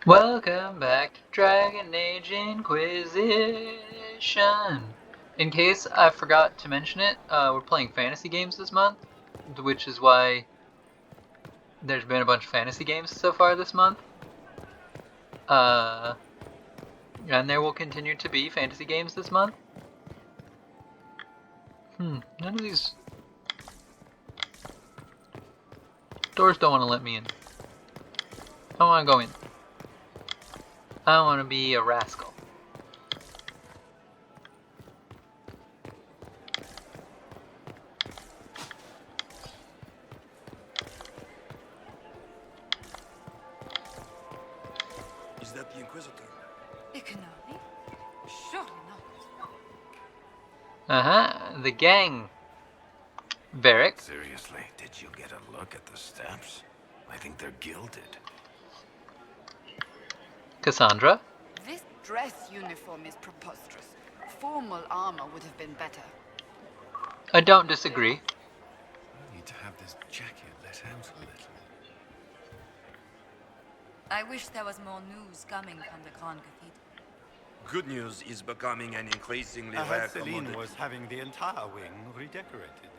Welcome back to Dragon Age Inquisition. In case I forgot to mention it, we're playing fantasy games this month, which is why there's been a bunch of fantasy games so far this month. And there will continue to be fantasy games this month. None of these doors don't want to let me in. I don't want to go in. I don't want to be a rascal. Is that the Inquisitor? It cannot be. Surely not. The gang. Varric. Seriously, did you get a look at the stamps? I think they're gilded. Cassandra. This dress uniform is preposterous. Formal armor would have been better. I don't disagree. I need to have this jacket let out a little. I wish there was more news coming from the Grand Cathedral. Good news is becoming an increasingly I rare heard Celine commodity. was having the entire wing redecorated,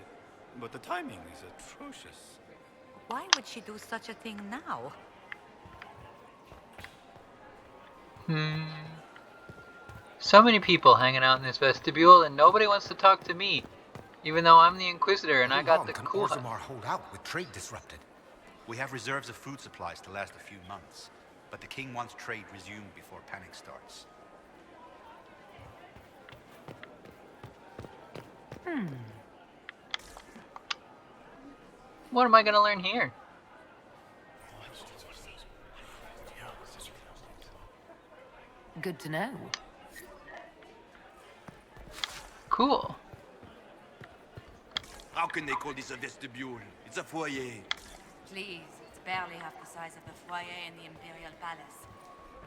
but the timing is atrocious. Why would she do such a thing now? So many people hanging out in this vestibule, and nobody wants to talk to me, even though I'm the Inquisitor and I got the cool. Can Orzammar hold out with trade disrupted? We have reserves of food supplies to last a few months, but the king wants trade resumed before panic starts. What am I gonna learn here? Good to know. Cool. How can they call this a vestibule? It's a foyer. Please, it's barely half the size of the foyer in the Imperial Palace.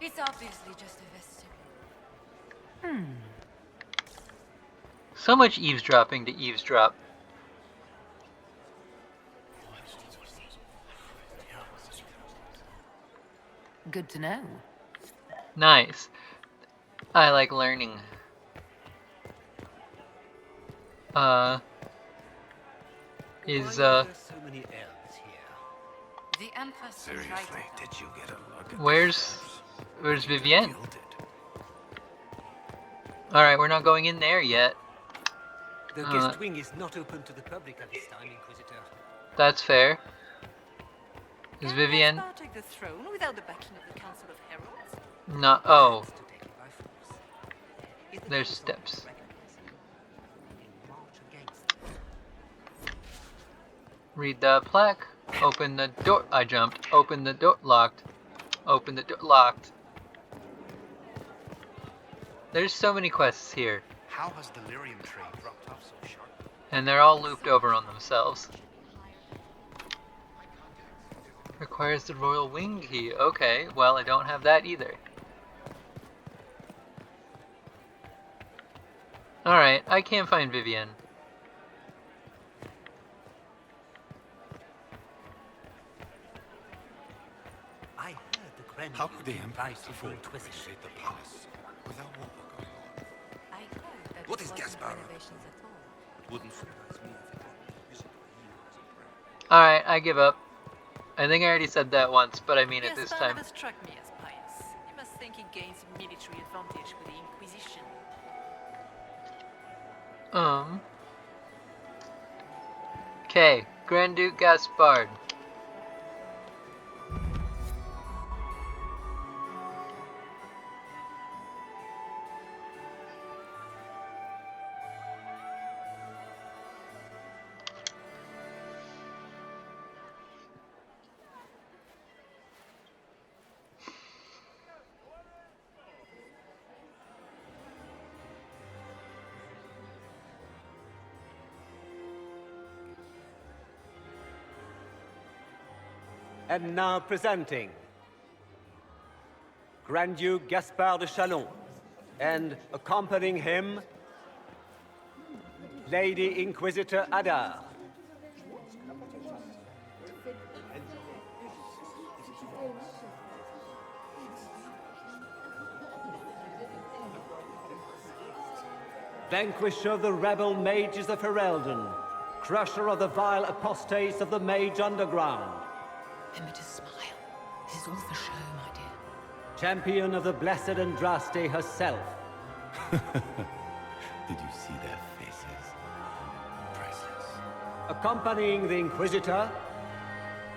It's obviously just a vestibule. So much eavesdropping to eavesdrop. Good to know. Nice. I like learning. So many elves here. The Empress is right. Seriously, did you get a look at Where's Vivienne? gilded? Alright, we're not going in there yet. The guest wing is not open to the public at this time, Inquisitor. That's fair. Is Can Vivienne Gaspar take the throne without the backing of the Council of Heralds? not? Oh, To take it by force. If the there's council steps. recognizes it, they march against it. Read the plaque. Open the door. I jumped. Open the door. Locked. Open the door. Locked. There's so many quests here, How has the lyrium trade dropped off so sharply? and they're all looped over on themselves. Requires the royal wing key. Okay, well, I don't have that either. Alright, I can't find Vivienne. I heard the Grand How could the Duke Emperor advised the afford to Inquisition. appreciate the palace without war going on? I heard that What it is wasn't Gaspar? renovations at all. It wouldn't surprise me if it were the Inquisitor he was a friend. Alright, I give up. I think I already said that once, but I mean it this Gaspar time. never struck me as pious. You must think he gains military advantage with the Inquisition. Okay, Grand Duke Gaspard. And now presenting Grand Duke Gaspard de Chalon, and accompanying him, Lady Inquisitor Adar. vanquisher of the rebel mages of Ferelden, crusher of the vile apostates of the Mage Underground, Remember to smile. This is all for show, my dear. champion of the blessed Andraste herself, Did you see their faces? Priceless. accompanying the Inquisitor,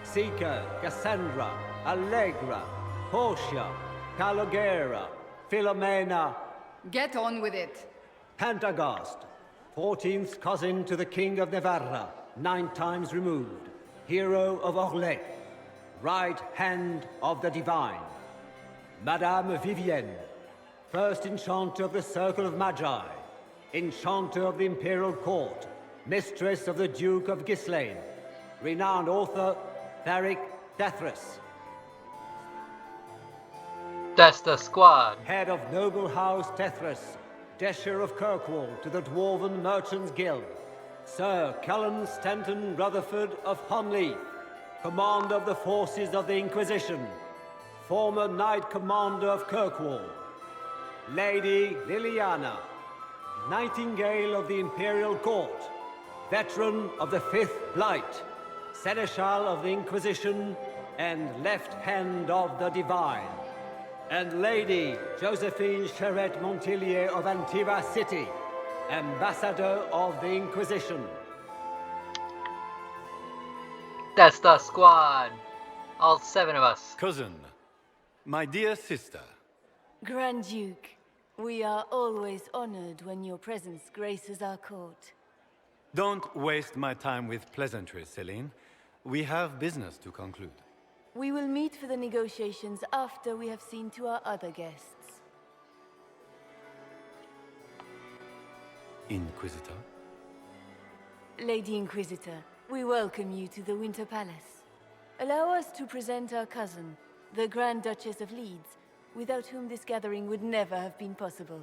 Seeker, Cassandra, Allegra, Portia, Calogera, Philomena, Get on with it. Pantagast, 14th cousin to the King of Navarra, 9 times removed, hero of Orlais, right hand of the Divine. Madame Vivienne, first enchanter of the Circle of Magi, enchanter of the Imperial Court, mistress of the Duke of Ghislaine, renowned author Tharic Dethras, That's the squad. head of noble house Tethras, Desher of Kirkwall to the Dwarven Merchants Guild, Sir Callum Stanton Rutherford of Hunleaf, commander of the forces of the Inquisition, former Knight Commander of Kirkwall, Lady Liliana, Nightingale of the Imperial Court, veteran of the Fifth Blight, Seneschal of the Inquisition, and Left Hand of the Divine. And Lady Josephine Charette Montillier of Antiva City, Ambassador of the Inquisition. That's the squad. All 7 of us. Cousin, my dear sister, Grand Duke, we are always honored when your presence graces our court. don't waste my time with pleasantries, Celine. We have business to conclude. We will meet for the negotiations after we have seen to our other guests. Inquisitor? Lady Inquisitor, we welcome you to the Winter Palace. Allow us to present our cousin, the Grand Duchess of Leeds, without whom this gathering would never have been possible.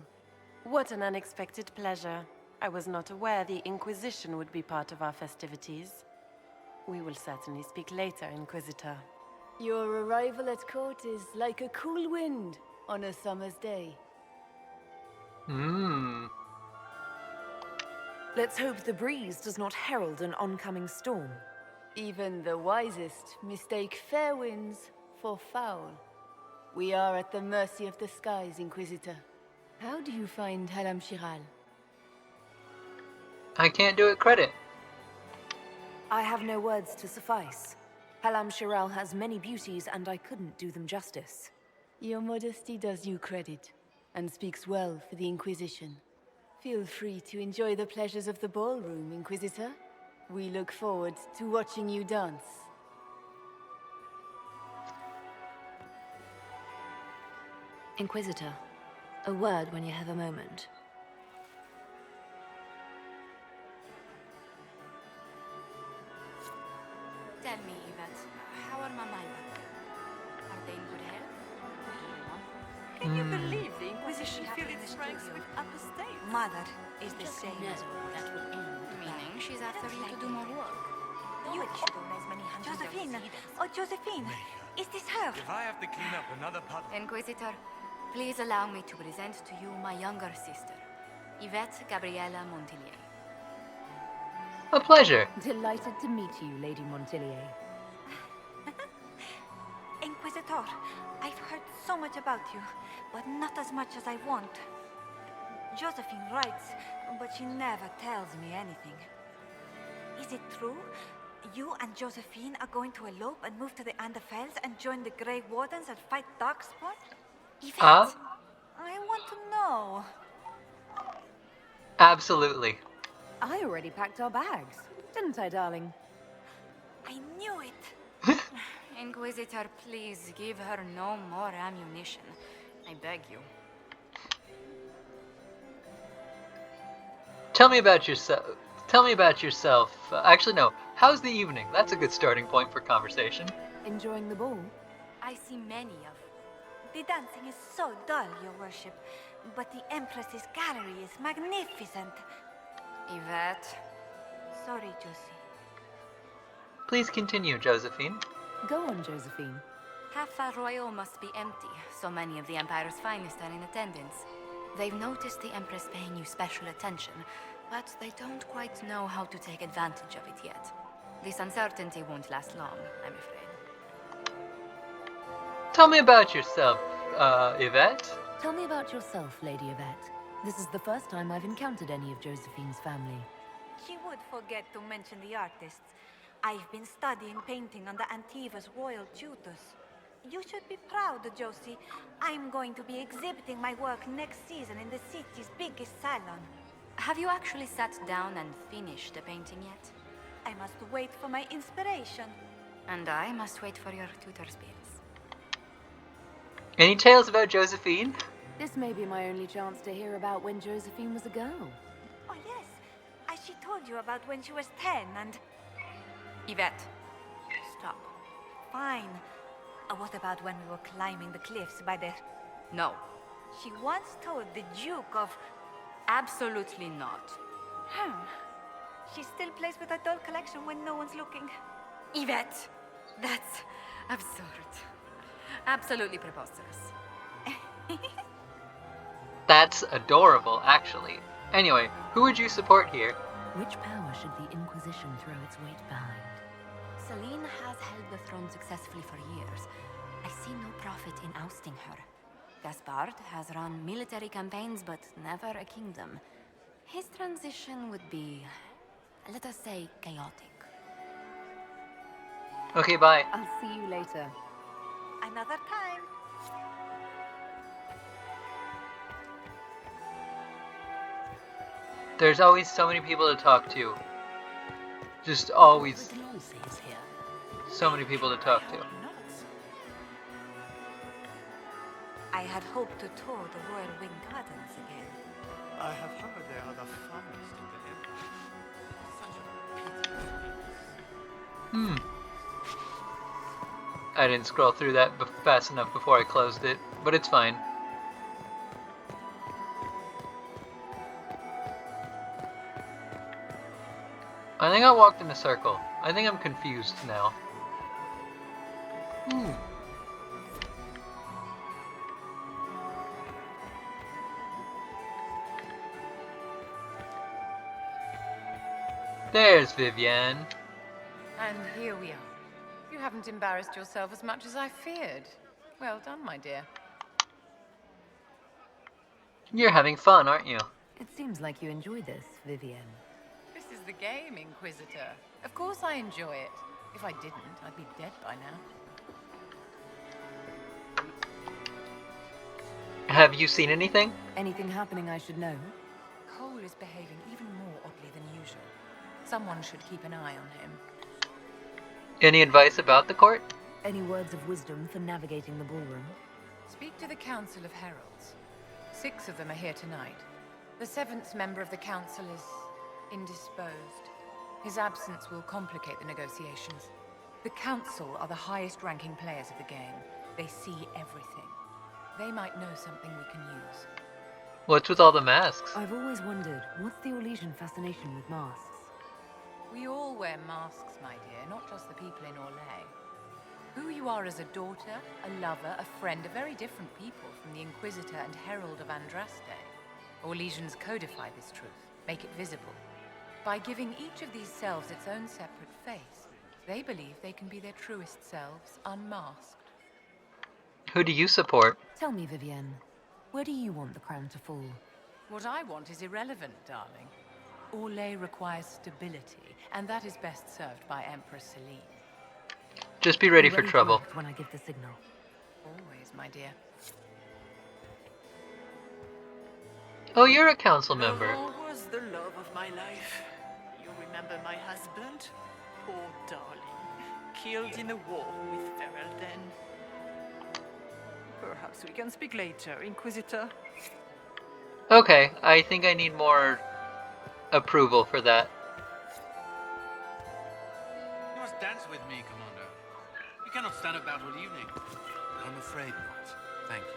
What an unexpected pleasure. I was not aware the Inquisition would be part of our festivities. We will certainly speak later, Inquisitor. Your arrival at court is like a cool wind on a summer's day. Let's hope the breeze does not herald an oncoming storm. Even the wisest mistake fair winds for foul. We are at the mercy of the skies, Inquisitor. How do you find Halam Shiral? I can't do it credit. I have no words to suffice. Halam Shiral has many beauties, and I couldn't do them justice. Your modesty does you credit, and speaks well for the Inquisition. Feel free to enjoy the pleasures of the ballroom, Inquisitor. We look forward to watching you dance. Inquisitor, a word when you have a moment. Tell me, Yvette, how are my back? Are they in good health? Can you believe the Inquisition filled its ranks with upper states? Mother is the same. That will end. Meaning she's after you to do more work. Josephine! Oh, Josephine! Is this her? If I have to clean up another puddle... Inquisitor, please allow me to present to you my younger sister, Yvette Gabriella Montillier. A pleasure. Delighted to meet you, Lady Montillier. Inquisitor, I've heard so much about you, but not as much as I want. Josephine writes, but she never tells me anything. Is it true? You and Josephine are going to elope and move to the Anderfells and join the Grey Wardens and fight Darkspawn? Yvette, I want to know. Absolutely. I already packed our bags, didn't I, darling? I knew it. Inquisitor, please give her no more ammunition. I beg you. Tell me about yourself. Tell me about yourself. Actually, no. How's the evening? That's a good starting point for conversation. Enjoying the ball? I see many of. The dancing is so dull, Your Worship, but the Empress's gallery is magnificent. Yvette. Sorry, Josie. Please continue, Josephine. Go on, Josephine. Half Royal must be empty. So many of the Empire's finest are in attendance. They've noticed the Empress paying you special attention, but they don't quite know how to take advantage of it yet. This uncertainty won't last long, I'm afraid. Tell me about yourself, Yvette. Tell me about yourself, Lady Yvette. This is the first time I've encountered any of Josephine's family. She would forget to mention the artists. I've been studying painting under Antiva's royal tutors. You should be proud, Josie. I'm going to be exhibiting my work next season in the city's biggest salon. Have you actually sat down and finished the painting yet? I must wait for my inspiration. And I must wait for your tutor's bills. Any tales about Josephine? This may be my only chance to hear about when Josephine was a girl. Oh yes, she told you about when she was 10 and... Yvette, stop. Fine. What about when we were climbing the cliffs by the... No. She once told the Duke of... Absolutely not. She still plays with her doll collection when no one's looking. Yvette, that's absurd. Absolutely preposterous. That's adorable, actually. Anyway, who would you support here? Which power should the Inquisition throw its weight behind? Celine has held the throne successfully for years. I see no profit in ousting her. Gaspard has run military campaigns, but never a kingdom. His transition would be, let us say, chaotic. Okay, bye. I'll see you later. Another time. There's always so many people to talk to. Just always so many people to talk to. I had hoped to tour the Royal Wing Gardens again. I have heard they are the finest in the Empire. Such a pity. I didn't scroll through that fast enough before I closed it, but it's fine. I think I walked in a circle. I think I'm confused now. There's Vivienne. And here we are. You haven't embarrassed yourself as much as I feared. Well done, my dear. You're having fun, aren't you? It seems like you enjoy this, Vivienne. This is the game, Inquisitor. Of course I enjoy it. If I didn't, I'd be dead by now. Have you seen anything? Anything happening I should know? Cole is behaving even more oddly than usual. Someone should keep an eye on him. Any advice about the court? Any words of wisdom for navigating the ballroom? Speak to the Council of Heralds. 6 of them are here tonight. The 7th member of the Council is indisposed. His absence will complicate the negotiations. The Council are the highest-ranking players of the game. They see everything. They might know something we can use. What's with all the masks? I've always wondered, what's the Orlesian fascination with masks? We all wear masks, my dear, not just the people in Orlais. Who you are as a daughter, a lover, a friend, are very different people from the Inquisitor and Herald of Andraste. Orlesians codify this truth, make it visible. By giving each of these selves its own separate face, they believe they can be their truest selves, unmasked. Who do you support? Tell me, Vivienne, where do you want the crown to fall? What I want is irrelevant, darling. Orlais requires stability, and that is best served by Empress Celine. Just be ready Be for trouble. to act when I give the signal. Always, my dear. Oh, you're a council member. Oh, was the love of my life. You remember my husband? Poor darling. Killed in a war with Ferelden. Perhaps we can speak later, Inquisitor. Okay, I think I need more approval for that. You must dance with me, Commander. You cannot stand about all evening. I'm afraid not. Thank you.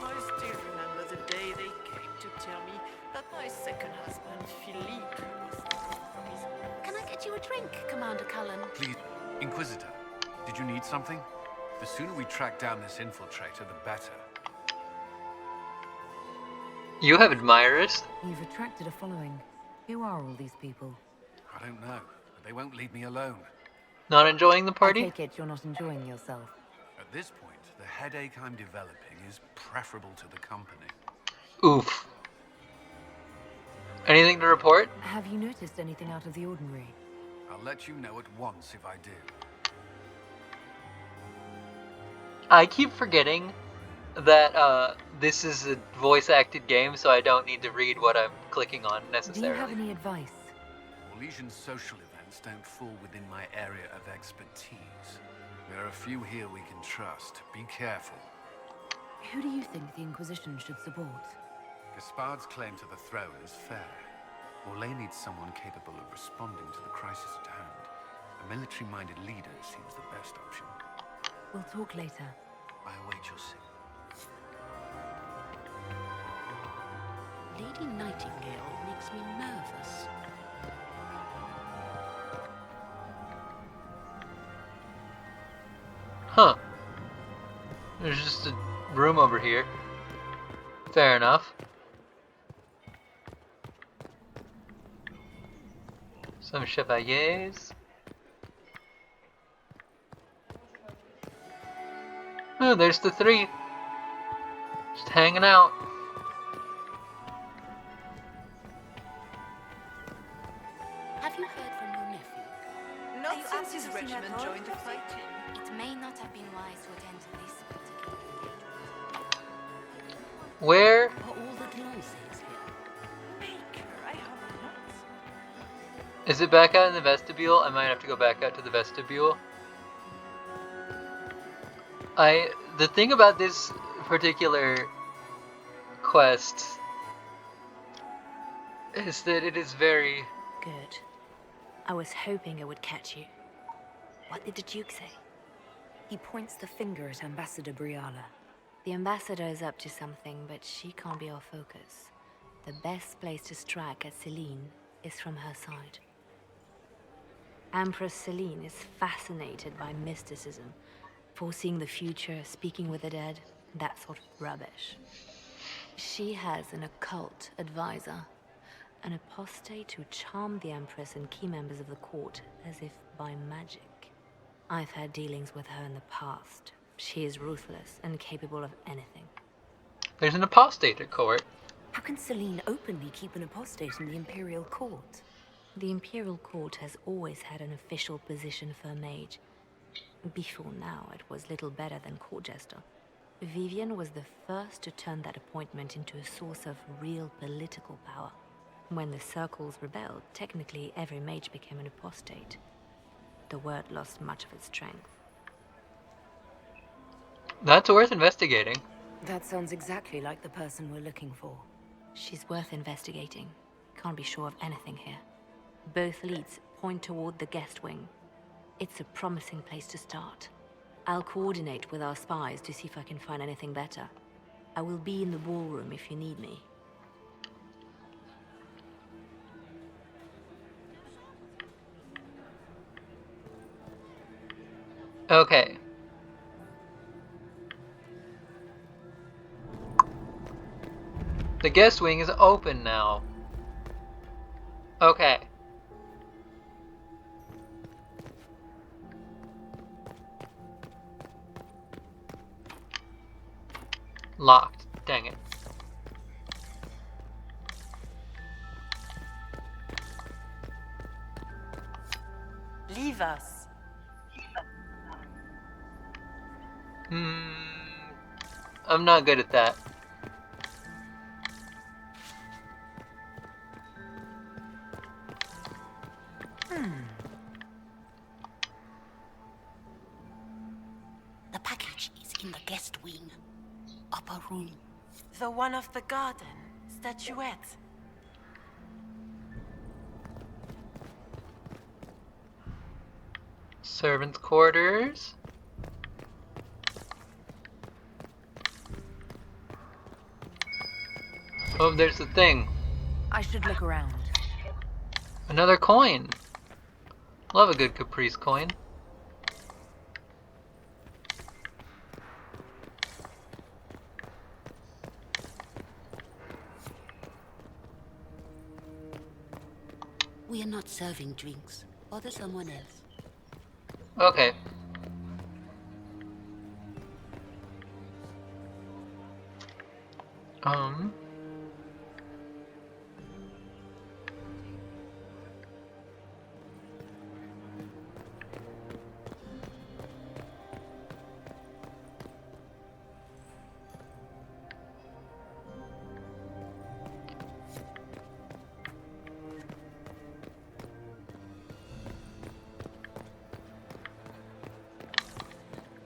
I still remember the day they came to tell me that my second husband, Philippe, was taken from his... Can I get you a drink, Commander Cullen? Please, Inquisitor, did you need something? The sooner we track down this infiltrator, the better. You have admirers? You've attracted a following. Who are all these people? I don't know, but they won't leave me alone. Not enjoying the party? I take it you're not enjoying yourself. At this point, the headache I'm developing is preferable to the company. Oof. Anything to report? Have you noticed anything out of the ordinary? I'll let you know at once if I do. I keep forgetting that this is a voice-acted game, so I don't need to read what I'm clicking on necessarily. Do you have any advice? Orlesian social events don't fall within my area of expertise. There are a few here we can trust. Be careful. Who do you think the Inquisition should support? Gaspard's claim to the throne is fair. Orlais needs someone capable of responding to the crisis at hand. A military-minded leader seems the best option. We'll talk later. I await your signal. Lady Nightingale makes me nervous. Huh. There's just a room over here. Fair enough. Some chevaliers. Oh, there's the three. Just hanging out. Have you heard from your nephew? Are you Not since his anxious to see regiment that all? joined the fighting. It may not have been wise to attend to this particular engagement. Where? Are all the gnomes here? Baker, I have not. Is it back out in the vestibule? I might have to go back out to the vestibule. The thing about this particular quest is that it is very... Good. I was hoping it would catch you. What did the Duke say? He points the finger at Ambassador Briala. The ambassador is up to something, but she can't be our focus. The best place to strike at Celine is from her side. Empress Celine is fascinated by mysticism, foreseeing the future, speaking with the dead, that sort of rubbish. She has an occult advisor, an apostate who charmed the Empress and key members of the court as if by magic. I've had dealings with her in the past. She is ruthless and capable of anything. There's an apostate at court. How can Celine openly keep an apostate in the Imperial Court? The Imperial Court has always had an official position for a mage. Before now, it was little better than court jester. Vivian was the first to turn that appointment into a source of real political power. When the circles rebelled, technically every mage became an apostate. The word lost much of its strength. That's worth investigating. That sounds exactly like the person we're looking for. She's worth investigating. Can't be sure of anything here. Both leads point toward the guest wing. It's a promising place to start. I'll coordinate with our spies to see if I can find anything better. I will be in the ballroom if you need me. Okay. The guest wing is open now. Okay. Locked. Dang it. Leave us. I'm not good at that. The package is in the guest wing. Upper room. The one of the garden. Statuette. Servants' quarters. Oh, there's the thing. I should look around. Another coin. Love a good Caprice coin. We're not serving drinks. Bother someone else. Okay.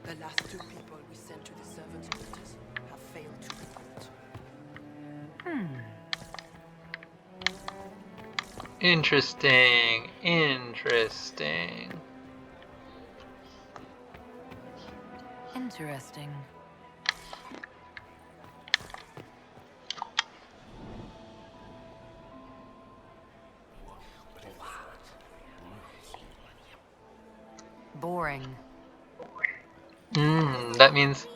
The last 2 people we sent to the servants' quarters have failed to report. Interesting. Interesting. Interesting. Boring. That means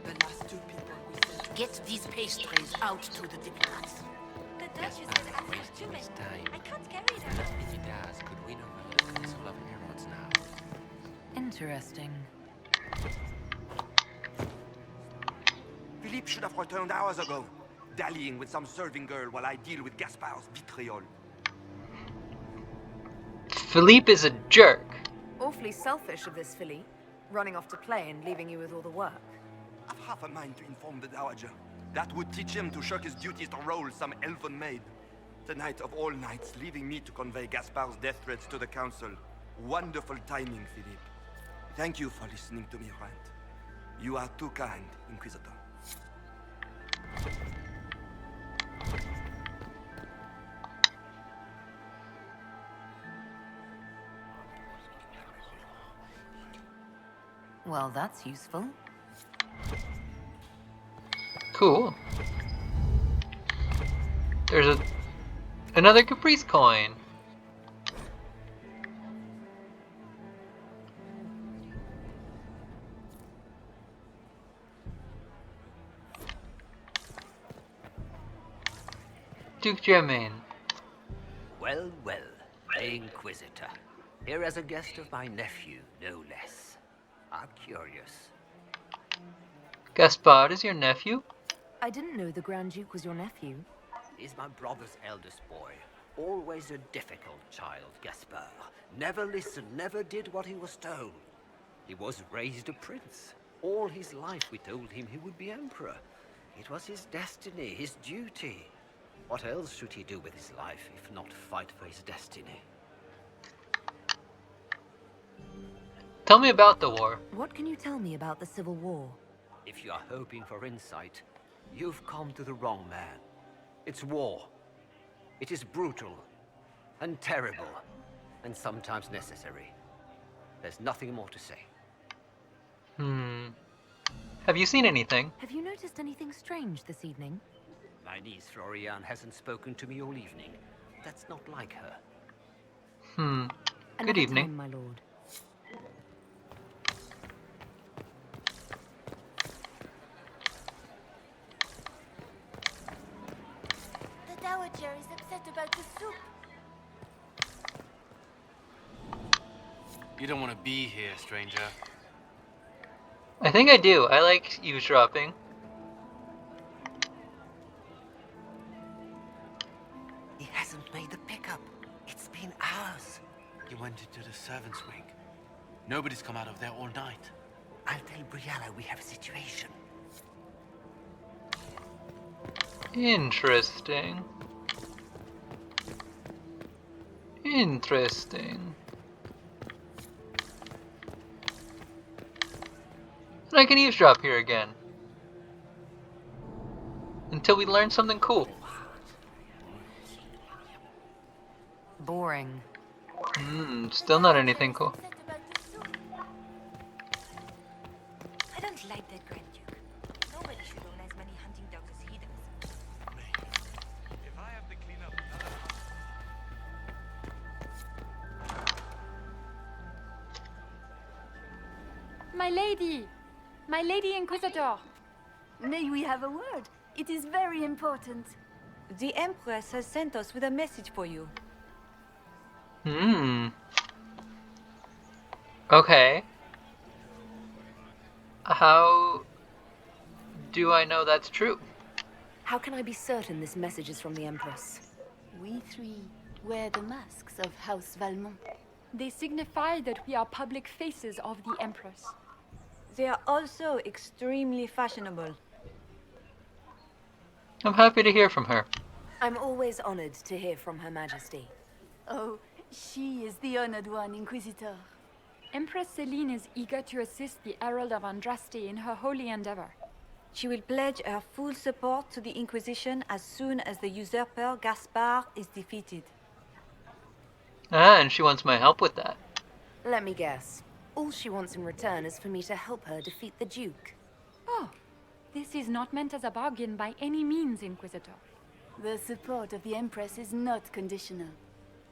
The last 2 people we sent to Get these pastries out to the diplomats. The Duchess has asked for too many. I can't carry them. If he does, could we not have a castle of Herods now? Interesting. Philippe should have returned hours ago, dallying with some serving girl while I deal with Gaspard's vitriol. Philippe is a jerk. Awfully selfish of this Philippe, running off to play and leaving you with all the work. I've half a mind to inform the Dowager. That would teach him to shirk his duties to roll some elven maid. Tonight of all nights, leaving me to convey Gaspard's death threats to the council. Wonderful timing, Philippe. Thank you for listening to me rant. You are too kind, Inquisitor. Well, that's useful. Cool. There's another Caprice coin. Duke Germain. Well, well, Inquisitor. Here as a guest of my nephew, no less. I'm curious. Gaspard is your nephew? I didn't know the Grand Duke was your nephew. He's my brother's eldest boy. Always a difficult child, Gaspard. Never listened, never did what he was told. He was raised a prince. All his life we told him he would be emperor. It was his destiny, his duty. What else should he do with his life if not fight for his destiny? Tell me about the war. What can you tell me about the Civil War? If you are hoping for insight, you've come to the wrong man. It's war. It is brutal, and terrible, and sometimes necessary. There's nothing more to say. Have you seen anything? Have you noticed anything strange this evening? My niece Florian hasn't spoken to me all evening. That's not like her. Good Another evening. time, my lord. The Dowager is upset about the soup. You don't want to be here, stranger. I think I do. I like eavesdropping. He hasn't made the pickup. It's been hours. You went into the servants' wing. Nobody's come out of there all night. I'll tell Brianna we have a situation. Interesting. Interesting. And I can eavesdrop here again. Until we learn something cool. Boring. Still not anything cool. I don't like that Grand Duke. Nobody should own as many hunting dogs as he does. If I have to clean up My lady! My lady Inquisitor! May we have a word? It is very important. The Empress has sent us with a message for you. Okay. How do I know that's true? How can I be certain this message is from the Empress? We three wear the masks of House Valmont. They signify that we are public faces of the Empress. They are also extremely fashionable. I'm happy to hear from her. I'm always honored to hear from Her Majesty. Oh, she is the honored one, Inquisitor. Empress Celine is eager to assist the Herald of Andraste in her holy endeavor. She will pledge her full support to the Inquisition as soon as the usurper Gaspard is defeated. And she wants my help with that. Let me guess. All she wants in return is for me to help her defeat the Duke. Oh, this is not meant as a bargain by any means, Inquisitor. The support of the Empress is not conditional.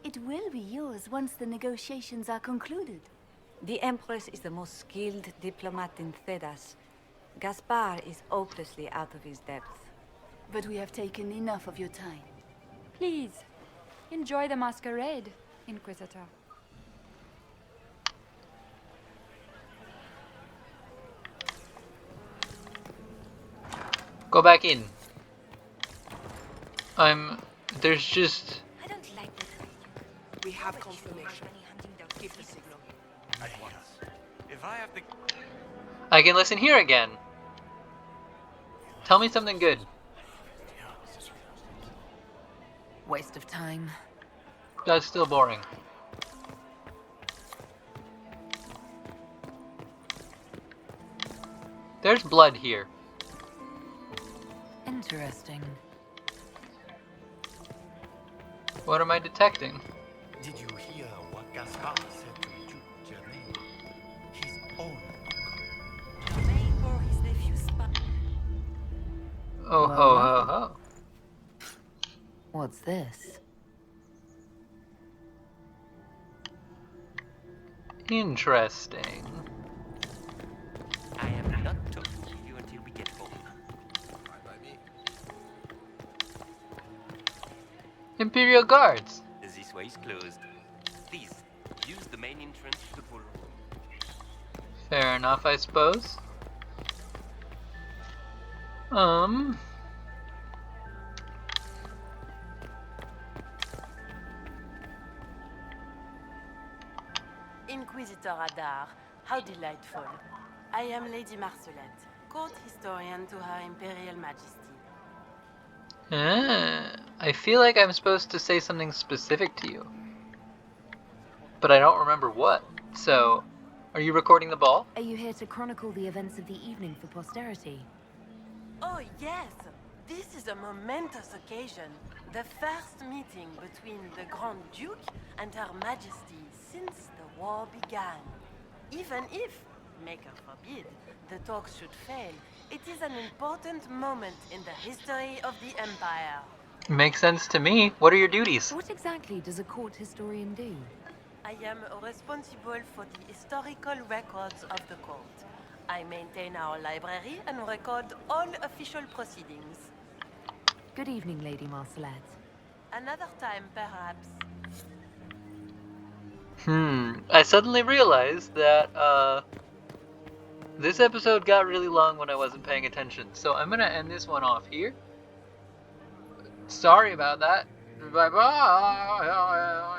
It will be yours once the negotiations are concluded. The Empress is the most skilled diplomat in Thedas. Gaspard is hopelessly out of his depth. But we have taken enough of your time. Please, enjoy the masquerade, Inquisitor. Go back in. There's just... I don't like this. We have confirmation. Give the signal. At once. If I have the... I can listen here again. Tell me something good. Waste of time. That's still boring. There's blood here. Interesting. What am I detecting? Did you hear what Gaspard said to Duke Germain? His own Germain bore his nephew's Oh ho ho ho. What's this? Interesting. I am not talking to you until we get home. Fine by me. Imperial Guards. This way is closed. Please, use the main entrance to the ballroom. Fair enough, I suppose. Inquisitor Adar, how delightful. I am Lady Marcelette, court historian to Her Imperial Majesty. I feel like I'm supposed to say something specific to you. But I don't remember what. So, are you recording the ball? Are you here to chronicle the events of the evening for posterity? Oh yes, this is a momentous occasion. The first meeting between the Grand Duke and Her Majesty since the war began. Even if, Maker forbid, the talks should fail, it is an important moment in the history of the Empire. Makes sense to me. What are your duties? What exactly does a court historian do? I am responsible for the historical records of the court. I maintain our library and record all official proceedings. Good evening, Lady Marcelette. Another time, perhaps. I suddenly realized that, this episode got really long when I wasn't paying attention, so I'm gonna end this one off here. Sorry about that. Bye-bye!